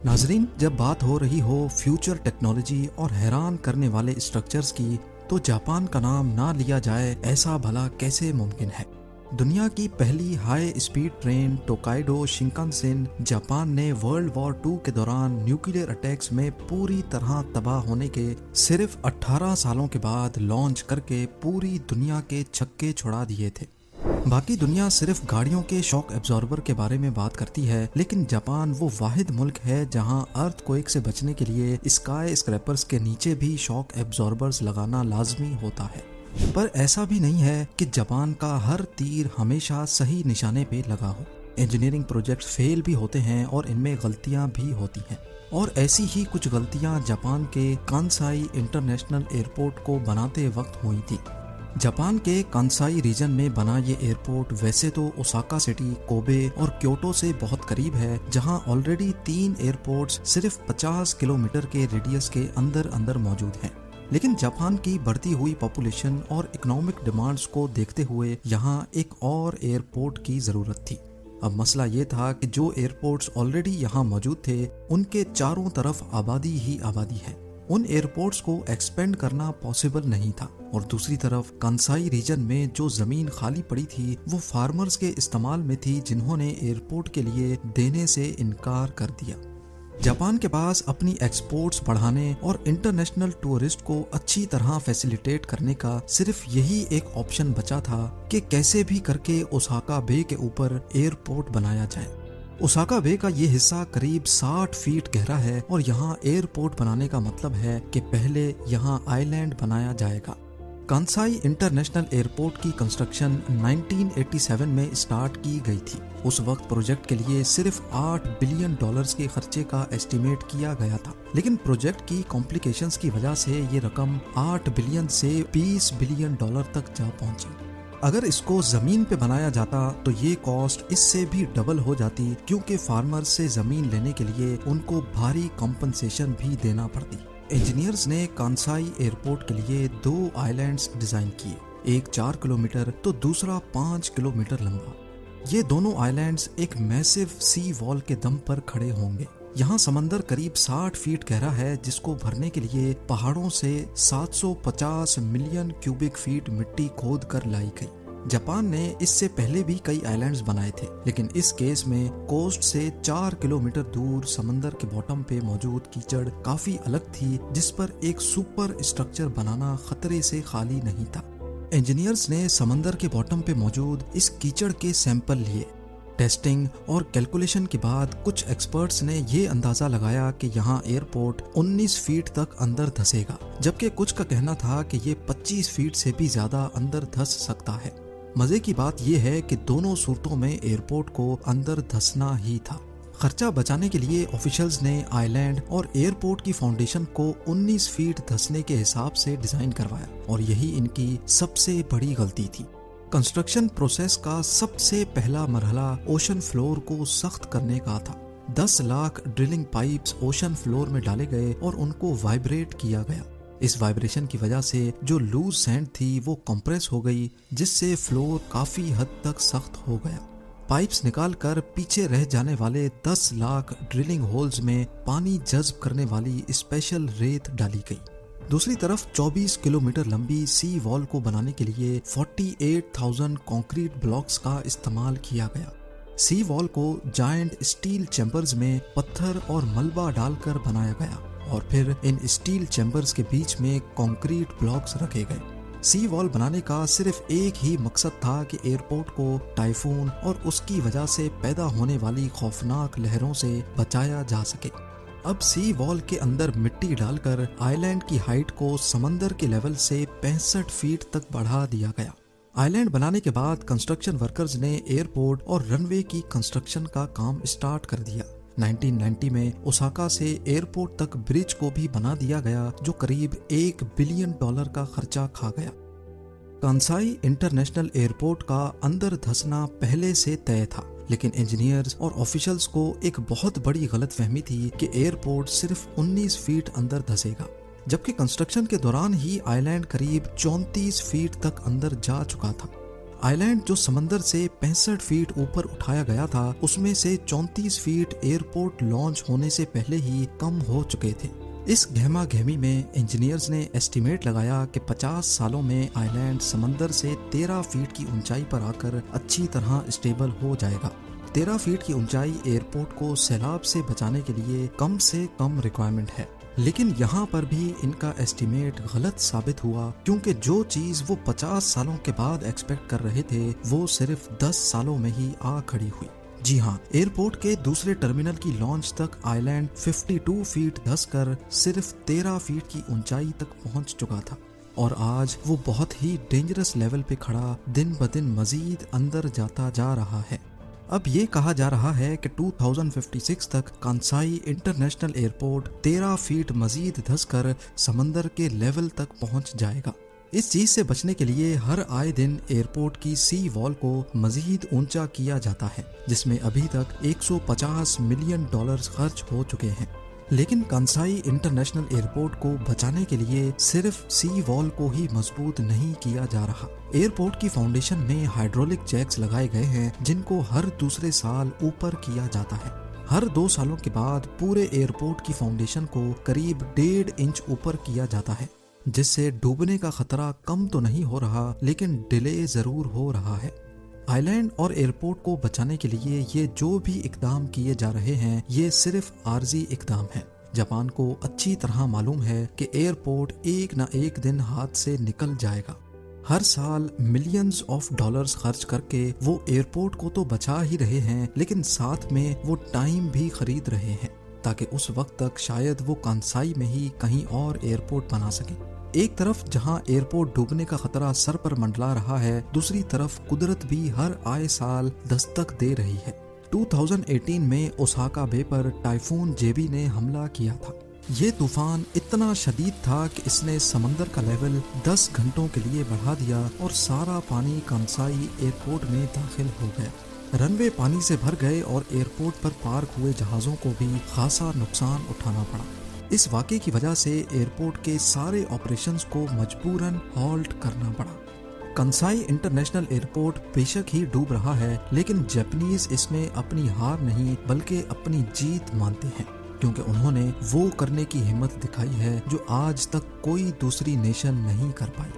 नाजरीन, जब बात हो रही हो फ्यूचर टेक्नोलॉजी और हैरान करने वाले स्ट्रक्चर्स की, तो जापान का नाम ना लिया जाए ऐसा भला कैसे मुमकिन है। दुनिया की पहली high speed train Tokaido Shinkansen Japan ने वर्ल्ड वॉर 2 के दौरान न्यूक्लियर अटैक्स में पूरी तरह तबाह होने के सिर्फ 18 सालों के बाद लॉन्च करके पूरी दुनिया के छक्के छुड़ा दिए थे। बाकी दुनिया सिर्फ गाड़ियों के शॉक एब्जॉर्बर के बारे में बात करती है, लेकिन जापान वो वाहिद मुल्क है जहां अर्थक्वेक से बचने के लिए स्काई स्क्रैपर्स के नीचे भी शॉक एब्जॉर्बर्स लगाना लाजमी होता है। पर ऐसा भी नहीं है कि जापान का हर तीर हमेशा सही निशाने पे लगा हो। इंजीनियरिंग प्रोजेक्ट्स फेल भी होते हैं और इनमें गलतियां भी होती हैं। और ऐसी ही कुछ गलतियां जापान के कांसाई इंटरनेशनल एयरपोर्ट को बनाते वक्त हुई थी। जापान के कांसाई रीजन में बना ये एयरपोर्ट वैसे तो ओसाका सिटी, कोबे और क्योटो से बहुत करीब है, जहां ऑलरेडी 3 एयरपोर्ट्स सिर्फ 50 किलोमीटर के रेडियस के अंदर मौजूद हैं। लेकिन जापान की बढ़ती हुई पॉपुलेशन और इकोनॉमिक डिमांड्स को देखते हुए यहाँ एक और एयरपोर्ट की जरूरत थी। अब मसला ये था कि जो एयरपोर्ट्स ऑलरेडी यहाँ मौजूद थे उनके चारों तरफ आबादी ही आबादी है। उन एयरपोर्ट्स को एक्सपेंड करना पॉसिबल नहीं था। और दूसरी तरफ कांसाई रीजन में जो जमीन खाली पड़ी थी वो फार्मर्स के इस्तेमाल में थी, जिन्होंने एयरपोर्ट के लिए देने से इनकार कर दिया। जापान के पास अपनी एक्सपोर्ट्स बढ़ाने और इंटरनेशनल टूरिस्ट को अच्छी तरह फैसिलिटेट करने का सिर्फ यही एक ऑप्शन बचा था कि कैसे भी करके ओसाका बे के ऊपर एयरपोर्ट बनाया जाए। ओसाका बे का ये हिस्सा करीब 60 फीट गहरा है और यहाँ एयरपोर्ट बनाने का मतलब है कि पहले यहाँ आइलैंड बनाया जाएगा। कांसाई इंटरनेशनल एयरपोर्ट की कंस्ट्रक्शन 1987 में स्टार्ट की गई थी। उस वक्त प्रोजेक्ट के लिए सिर्फ $8 बिलियन के खर्चे का एस्टिमेट किया गया था, लेकिन प्रोजेक्ट की कॉम्प्लिकेशंस की वजह से ये रकम 8 बिलियन से $20 बिलियन तक जा पहुंची। अगर इसको जमीन पे बनाया जाता तो ये कॉस्ट इससे भी डबल हो जाती, क्योंकि फार्मर से जमीन लेने के लिए उनको भारी कॉम्पनसेशन भी देना पड़ती। इंजीनियर्स ने कांसाई एयरपोर्ट के लिए 2 आइलैंड्स डिजाइन किए, एक 4 किलोमीटर तो दूसरा 5 किलोमीटर लंबा। ये दोनों आइलैंड्स एक मैसिव सी वॉल के दम पर खड़े होंगे। यहाँ समंदर करीब 60 फीट गहरा है, जिसको भरने के लिए पहाड़ों से 750 मिलियन क्यूबिक फीट मिट्टी खोद कर लाई गई। जापान ने इससे पहले भी कई आइलैंड्स बनाए थे, लेकिन इस केस में कोस्ट से 4 किलोमीटर दूर समंदर के बॉटम पे मौजूद कीचड़ काफी अलग थी, जिस पर एक सुपर स्ट्रक्चर बनाना खतरे से खाली नहीं था। इंजीनियर्स ने समंदर के बॉटम पे मौजूद इस कीचड़ के सैंपल लिए। टेस्टिंग और कैलकुलेशन के बाद कुछ एक्सपर्ट्स ने ये अंदाजा लगाया कि यहाँ एयरपोर्ट 19 फीट तक अंदर धंसेगा, जबकि कुछ का कहना था कि ये 25 फीट से भी ज्यादा अंदर धंस सकता है। मजे की बात यह है कि दोनों सूरतों में एयरपोर्ट को अंदर धंसना ही था। खर्चा बचाने के लिए ऑफिशियल्स ने आइलैंड और एयरपोर्ट की फाउंडेशन को 19 फीट धंसने के हिसाब से डिजाइन करवाया, और यही इनकी सबसे बड़ी गलती थी। कंस्ट्रक्शन प्रोसेस का सबसे पहला मरहला ओशन फ्लोर को सख्त करने का था। 10 lakh drilling pipes ocean floor में डाले गए और उनको वाइब्रेट किया गया। इस वाइब्रेशन की वजह से जो लूज सैंड थी वो कंप्रेस हो गई, जिससे फ्लोर काफी हद तक सख्त हो गया। पाइप्स निकालकर पीछे रह जाने वाले 10 लाख ड्रिलिंग होल्स में पानी जज्ब करने वाली स्पेशल रेत डाली गई। दूसरी तरफ 24 किलोमीटर लंबी सी वॉल को बनाने के लिए 48,000 कंक्रीट ब्लॉक्स का इस्तेमाल किया गया। सी वॉल को जायंट स्टील चैम्बर्स में पत्थर और मलबा डालकर बनाया गया, और फिर इन स्टील चैम्बर्स के बीच में कंक्रीट ब्लॉक्स रखे गए। सी वॉल बनाने का सिर्फ एक ही मकसद था कि एयरपोर्ट को टाइफून और उसकी वजह से पैदा होने वाली खौफनाक लहरों से बचाया जा सके। अब सी वॉल के अंदर मिट्टी डालकर आइलैंड की हाइट को समंदर के लेवल से 65 फीट तक बढ़ा दिया गया। आइलैंड बनाने के बाद कंस्ट्रक्शन वर्कर्स ने एयरपोर्ट और रनवे की कंस्ट्रक्शन का काम स्टार्ट कर दिया। 1990 में ओसाका से एयरपोर्ट तक ब्रिज को भी बना दिया गया, जो करीब $1 बिलियन का खर्चा खा गया। कांसाई इंटरनेशनल एयरपोर्ट का अंदर धंसना पहले से तय था, लेकिन इंजीनियर्स और ऑफिशियल्स को एक बहुत बड़ी गलतफहमी थी कि एयरपोर्ट सिर्फ 19 फीट अंदर धंसेगा, जबकि कंस्ट्रक्शन के दौरान ही आइलैंड करीब 34 फीट तक अंदर जा चुका था। आइलैंड जो समंदर से 65 फीट ऊपर उठाया गया था, उसमें से 34 फीट एयरपोर्ट लॉन्च होने से पहले ही कम हो चुके थे। इस गहमा गहमी में इंजीनियर्स ने एस्टिमेट लगाया कि 50 सालों में आइलैंड समंदर से 13 फीट की ऊंचाई पर आकर अच्छी तरह स्टेबल हो जाएगा। 13 फीट की ऊंचाई एयरपोर्ट को सैलाब से बचाने के लिए कम से कम रिक्वायरमेंट है। लेकिन यहाँ पर भी इनका एस्टिमेट गलत साबित हुआ, क्योंकि जो चीज वो 50 सालों के बाद एक्सपेक्ट कर रहे थे वो सिर्फ 10 सालों में ही आ खड़ी हुई। जी हाँ, एयरपोर्ट के दूसरे टर्मिनल की लॉन्च तक आइलैंड 52 फीट धंसकर सिर्फ 13 फीट की ऊंचाई तक पहुंच चुका था, और आज वो बहुत ही डेंजरस लेवल पे खड़ा दिन ब दिन मजीद अंदर जाता जा रहा है। अब ये कहा जा रहा है कि 2056 तक कांसाई इंटरनेशनल एयरपोर्ट 13 फीट मजीद धंसकर समंदर के लेवल तक पहुंच जाएगा। इस चीज से बचने के लिए हर आए दिन एयरपोर्ट की सी वॉल को मजीद ऊंचा किया जाता है, जिसमें अभी तक $150 मिलियन खर्च हो चुके हैं। लेकिन कांसाई इंटरनेशनल एयरपोर्ट को बचाने के लिए सिर्फ सी वॉल को ही मजबूत नहीं किया जा रहा। एयरपोर्ट की फाउंडेशन में हाइड्रोलिक जैक्स लगाए गए हैं, जिनको हर दूसरे साल ऊपर किया जाता है। हर 2 सालों के बाद पूरे एयरपोर्ट की फाउंडेशन को करीब 1.5 इंच ऊपर किया जाता है, जिससे डूबने का खतरा कम तो नहीं हो रहा, लेकिन डिले जरूर हो रहा है। आइलैंड और एयरपोर्ट को बचाने के लिए ये जो भी इकदाम किए जा रहे हैं, ये सिर्फ आर्जी इकदाम है। जापान को अच्छी तरह मालूम है कि एयरपोर्ट एक न एक दिन हाथ से निकल जाएगा। हर साल मिलियंस ऑफ डॉलर्स खर्च करके वो एयरपोर्ट को तो बचा ही रहे हैं, लेकिन साथ में वो टाइम भी खरीद रहे हैं, ताकि उस वक्त तक शायद वो कांसाई में ही कहीं और एयरपोर्ट बना सके। एक तरफ जहां एयरपोर्ट डूबने का खतरा सर पर मंडला रहा है, दूसरी तरफ कुदरत भी हर आए साल दस्तक दे रही है। 2018 में ओसाका बे पर टाइफून जेबी ने हमला किया था। ये तूफान इतना शदीद था कि इसने समंदर का लेवल 10 घंटों के लिए बढ़ा दिया और सारा पानी कांसाई एयरपोर्ट में दाखिल हो गया। रनवे पानी से भर गए और एयरपोर्ट पर पार्क हुए जहाजों को भी खासा नुकसान उठाना पड़ा। इस वाक़े की वजह से एयरपोर्ट के सारे ऑपरेशंस को मजबूरन हॉल्ट करना पड़ा। कांसाई इंटरनेशनल एयरपोर्ट बेशक ही डूब रहा है, लेकिन जापानीज इसमें अपनी हार नहीं बल्कि अपनी जीत मानते हैं, क्योंकि उन्होंने वो करने की हिम्मत दिखाई है जो आज तक कोई दूसरी नेशन नहीं कर पाई।